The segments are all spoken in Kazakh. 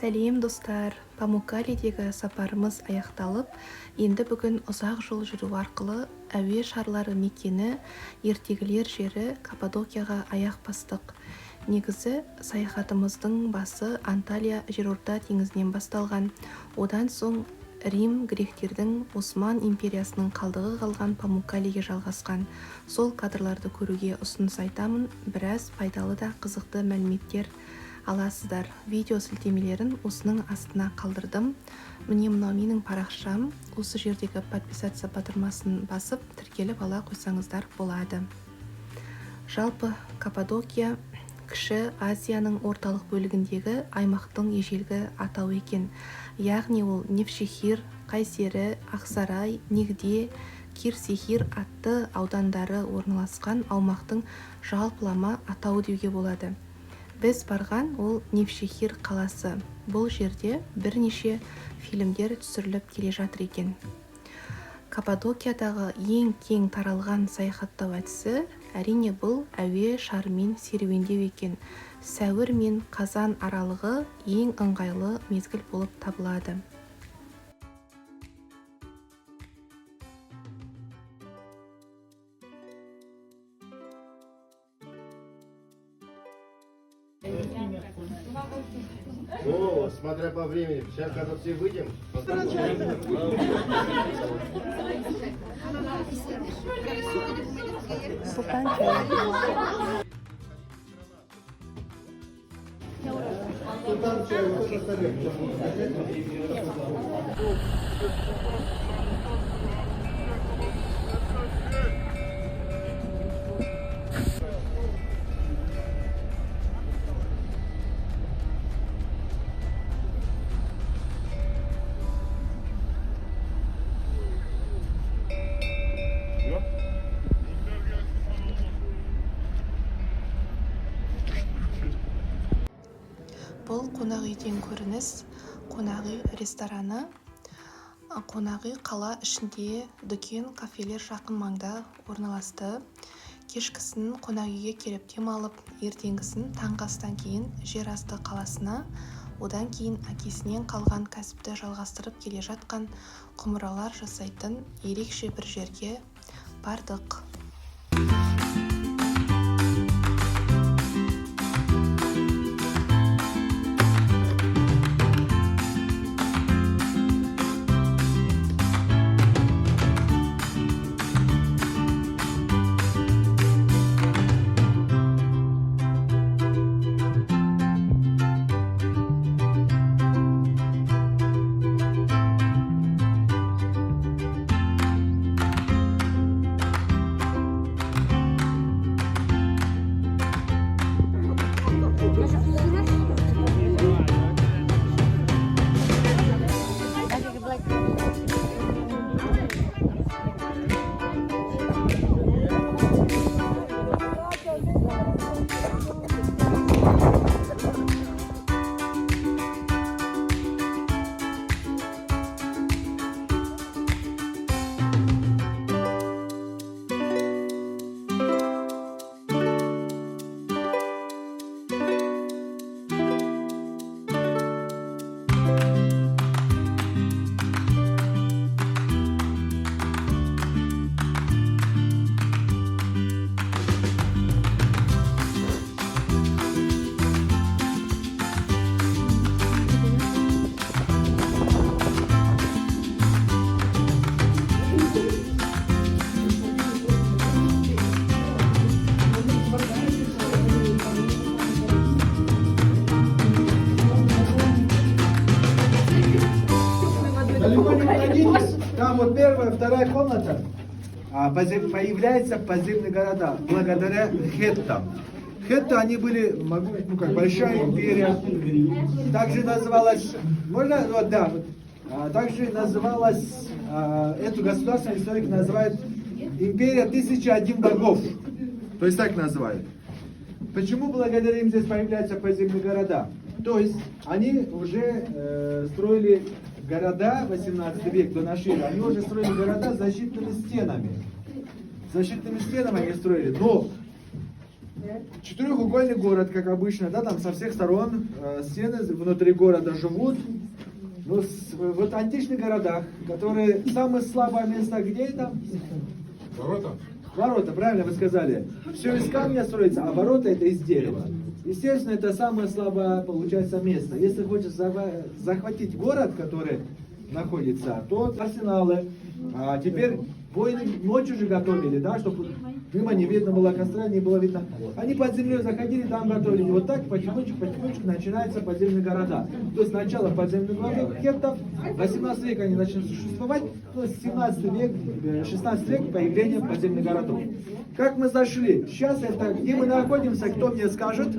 Сәлем достар, Памуккаледегі сапарымыз аяқталып, енді бүгін ұзақ жол жүру арқылы әуе шарлары мекені ертегілер жері Каппадокияға аяқ бастық. Негізі саяхатымыздың басы Анталия жерорта теңізінен басталған. Одан соң Рим гректердің Осман империясының қалдығы қалған Памуккалеге жалғасқан. Сол кадрларды көруге ұсыныс айтамын, біраз пайдалы да қызықты мәліметтер аласыздар. Видео сілтемелерін осының астына қалдырдым. Міне мынау менің парақшам. Осы жердегі подписаться батырмасын басып, тіркеліп ала қойсаңыздар болады. Жалпы Каппадокия кіші Азияның орталық бөлігіндегі аймақтың ежелгі атауы екен. Яғни ол Невшехир, Қайсері, Ақсарай, Нигде, Кирсехир атты аудандары орналасқан аумақтың жалпылама атауы деуге болады. Біз барған ол Невшехир қаласы. Бұл жерде бірнеше фильмдер түсіріліп келе жатыр екен. Каппадокиядағы ең кең таралған саяхаттау әдісі әрине бұл әуе шарымен серуендеу екен. Сәуір мен қазан аралығы ең ыңғайлы мезгіл болып табылады. Ну, смотря по времени, сейчас когда все выйдем, Бұл қонақүйден көрініс, қонақүй рестораны. Қонақүй қала ішінде дүкен, кафелер жақын маңда орналасты. Кешкісін қонақүйге келіп демалып, ертеңгісін таңғы астан кейін жерасты қаласына, одан кейін әкесінен қалған кәсіпті жалғастырып келе жатқан құмыралар жасайтын ерекше бір жерге бардық. Далеко не находитесь, там вот первая, вторая комната, появляются подземные города благодаря хеттам. Хетты, они были, большая империя, также называлась, также называлась, эту государственную историк называют империя 1001 богов, то есть так называют. Почему благодаря им здесь появляются подземные города? То есть они уже строили города 18 век до нашей эры, они уже строили города с защитными стенами. Защитными стенами они строили, но Четырехугольный город, как обычно, да, там со всех сторон стены внутри города живут. Но вот в античных городах, которые самое слабое место, где это? Ворота. Ворота, правильно вы сказали. Все из камня строится, а ворота это из дерева. Естественно, это самое слабое, получается, место. Если хочешь захватить город, который находится, то арсеналы. А теперь воины ночью же готовили, да, чтобы дыма не видно было, костра не было видно. Они под землей заходили, там готовили. И вот так потихонечку начинаются подземные города. То есть начало подземных городов, 18 век они начнут существовать, то есть 17 век, 16 век появление подземных городов. Как мы зашли? Сейчас это, где мы находимся, кто мне скажет?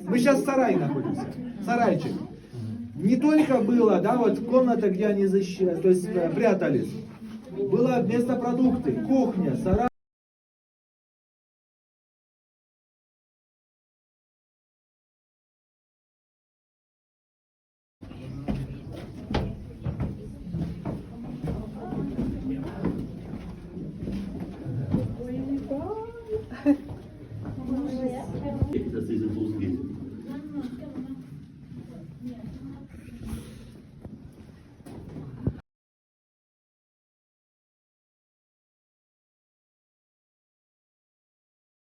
Мы сейчас в сарае находимся. Сарайчик. Не только было, да, вот комната, где они защищали, то есть прятались. Было место продукты, кухня, сарай. Dass diese losgeht.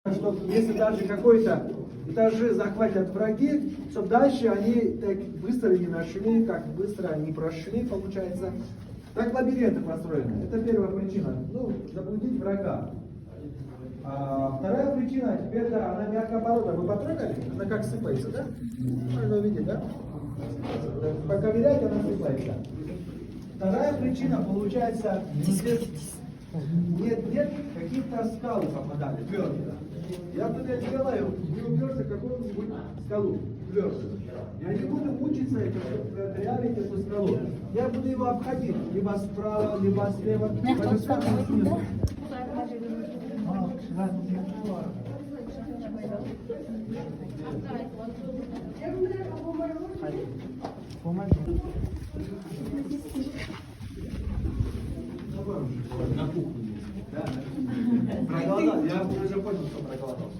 Что если даже какой-то этажи захватят враги, чтобы дальше они так быстро не нашли, как быстро они прошли, получается. Так лабиринты построены. Это первая причина. Ну, заблудить врага. А вторая причина, теперь да, она мягкая порода. Вы потрогали? Она как сыпается, да? Можно увидеть, да? Поковырять, она сыпается. Вторая причина, получается, нет, каких-то скалы попадали, твердые. Я туда делаю, не уперся в какую-нибудь скалу, твердую. Я не буду мучиться, чтобы преодолеть эту скалу. Я буду его обходить, либо справа, либо слева. На кухню. Да. Проголодал, я уже понял, что проголодался.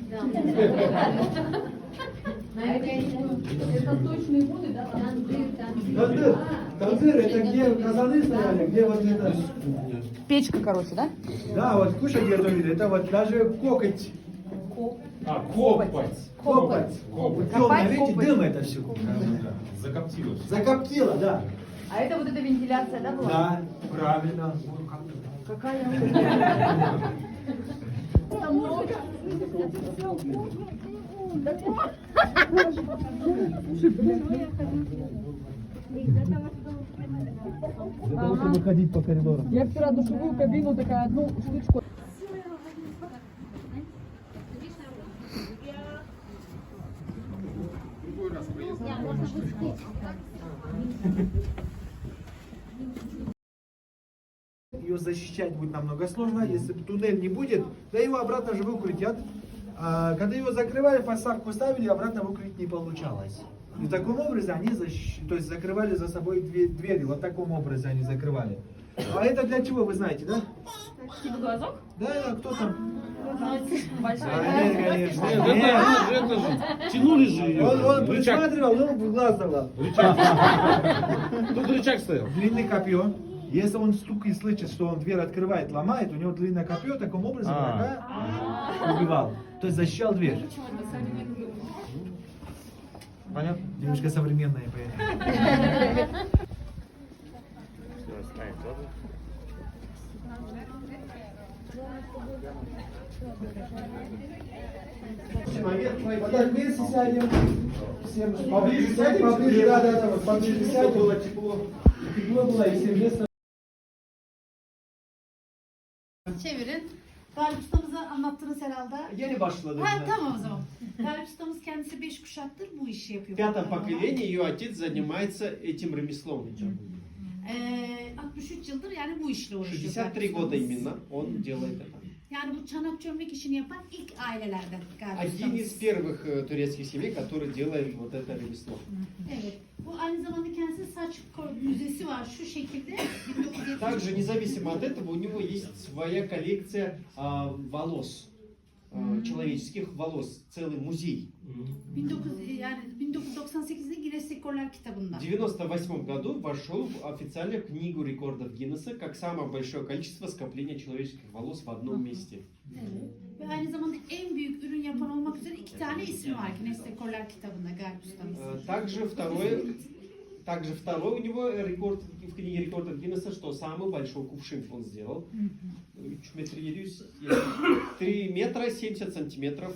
Это точные воды, да? Танзыр, это где казаны стояли, где вот это... Печка, короче, да? Да, вот кушать готовили, это вот даже кокоть. Копать. Копать. Темное, видите, дым это все. Закоптилось. Закоптило, да. А это вот эта вентиляция, да, была? Да, правильно. Какая? Для того, чтобы ходить по коридорам. Я вчера душевую кабину такая одну штучку. Ее защищать будет намного сложно, если туннель не будет, да его обратно же выкрутят. А когда его закрывали, поставку ставили, обратно выкрутить не получалось. И в таком образе они то есть закрывали за собой двери, вот в таком образе они закрывали. А это для чего, вы знаете, да? Типа глазок? Да, кто там? Большой. Нет, конечно. Это же. Тянули же ее. Он присматривал, он в глаз давал. Тут рычаг стоял. Длинное копье. Если он стук и слышит, что он дверь открывает, ломает, у него длинное копье, таким образом врага убивал. То есть защищал дверь. Понятно? Немножко современное, поэтому. Вот так вместе сядем. Всем поближе сядем, поближе, да, вот поближе сядем. Было тепло. Тепло было, и все вместе. Çevirin. Galip ustamıza anlattınız herhalde. Yeni başladı. Ha, tamam o zaman. Galip ustamız kendisi 5 kuşaktır bu işi yapıyor. В пятом поколении ее отец занимается этим ремеслом. 63 yıldır yani bu işle uğraşıyor. 63 года именно он делает это. Yani bu çanak çömlek işini yapan ilk ailelerden Galip Один ustamız. из первых турецких семей, который делает вот это ремесло. Evet. Bu aynı zamanda kendisi saç müzesi var şu şekilde. 1970 Также, независимо от этого, у него есть своя коллекция волос. человеческих волос, целый музей. 1998'de Guinness Rekorlar kitabında. В 98 году вошел в официальную книгу рекордов Гиннесса как самое большое количество скопления человеческих волос в одном месте. Evet. Ve aynı zamanda en büyük ürün yapan olmak üzere 2 tane isim var Guinness Rekorlar kitabında Galip ustamız. Также второй у него рекорд в книге рекордов Гиннесса, что самый большой кувшин он сделал. 3 метра 70 сантиметров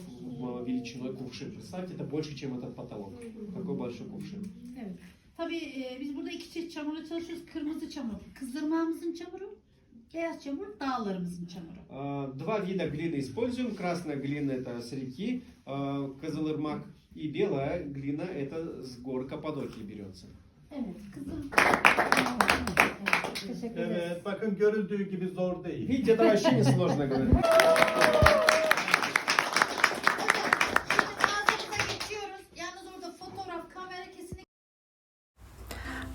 величиной кувшин. Представьте, это больше, чем этот потолок. Такой большой кувшин. Evet. Tabii biz burada iki çeşit çamurla çalışıyoruz. Kırmızı çamur, kızdırmamızın çamuru, beyaz çamur, dağlarımızın çamuru. Два вида глины используем. Красная глина это с реки Кызылырмак, и белая глина это с гор Каппадокии берется. Evet, kızıl. Teşekkür ederiz. Evet, bakın görüldüğü gibi zor değil. Видите, это вообще не сложно говорить. Mağazamıza geçiyoruz. Yalnız orada fotoğraf, kamera kesinlikle.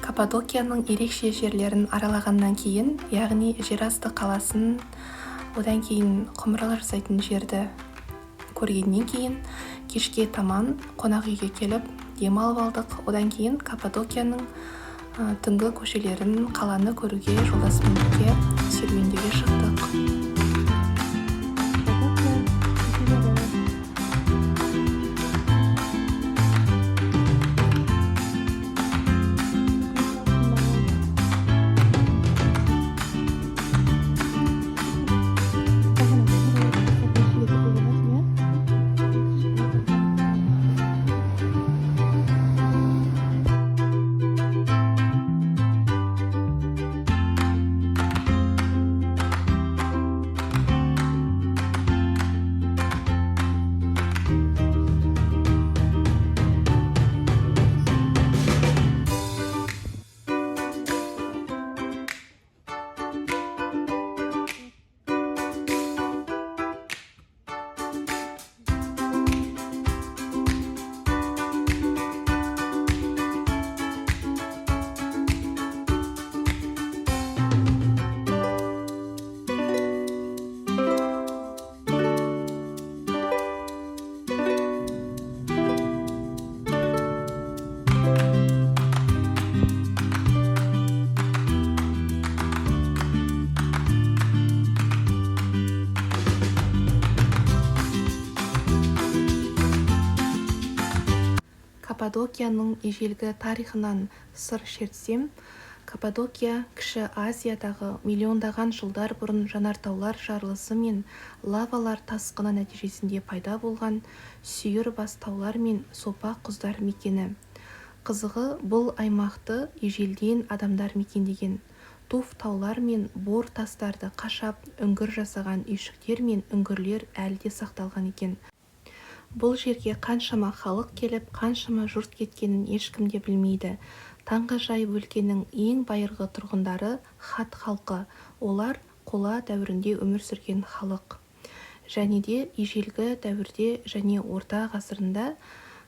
Каппадокияның ерекше жерлерін аралағаннан кейін, яғни жерасты қаласын, одан кейін құмыралар жасайтын жерді көргеннен кейін, кешке таман қонақ үйге келіп демалып алдық. Одан кейін Каппадокияның түнгі көшелерін, қаланы көруге жолдасымен бірге серуендеуге шықтық. Каппадокияның ежелгі тарихынан сыр шертсем, Каппадокия кіші Азиядағы миллиондаған жылдар бұрын жанартаулар жарылысы мен лавалар тасқыны нәтижесінде пайда болған сүйір бас таулар мен сопа құздар мекені. Қызығы, бұл аймақты ежелден адамдар мекендеген. Туф таулар мен бор тастарды қашап, үңгір жасаған үйшіктер мен үңгірлер әлі де сақталған екен. Бұл жерге қаншама халық келіп, қаншама жұрт кеткенін ешкім де білмейді. Таңғажайып өлкенің ең байырғы тұрғындары хат халқы. Олар қола дәуірінде өмір сүрген халық. Және де ежелгі дәуірде және орта ғасырында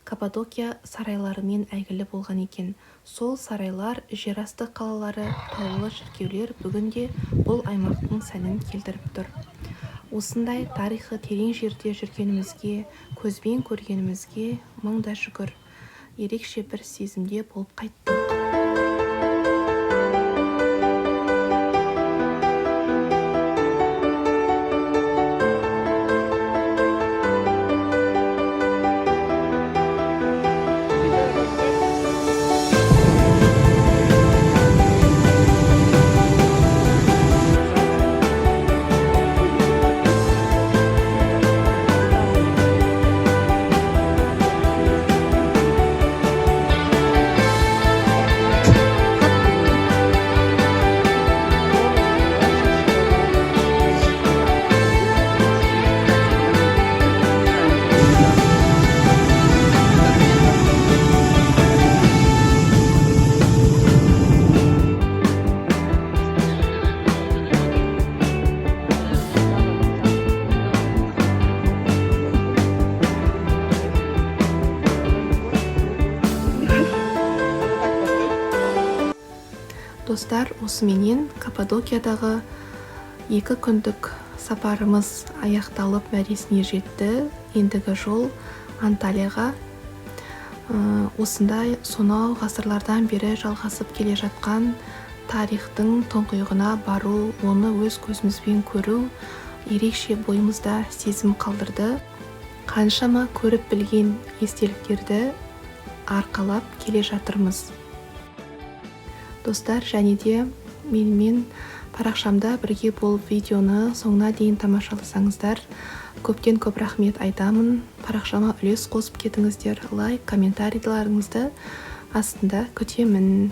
Каппадокия сарайларымен әйгілі болған екен. Сол сарайлар, жерасты қалалары, таулы шіркеулер бүгінде бұл аймақтың сәнін келтіріп тұр. Осындай тарихы терең жерде жүргенімізге, көзбен көргенімізге мыңда шүкір. Ерекше бір сезімде болып қайттық. Достар, осыменен Каппадокиядағы 2 күндік сапарымыз аяқталып мәресіне жетті. Ендігі жол Анталияға. Осындай сонау ғасырлардан бері жалғасып келе жатқан тарихтың тұңғиығына бару, оны өз көзімізбен көру ерекше бойымызда сезім қалдырды. Қаншама көріп білген естеліктерді арқалап келе жатырмыз. Достар, және де менімен парақшамда бірге болып видеоны соңына дейін тамашаласаңыздар, көптен көп рахмет айтамын. Парақшама үлес қосып кетіңіздер. Лайк, комментарийлеріңізді астында күтемін.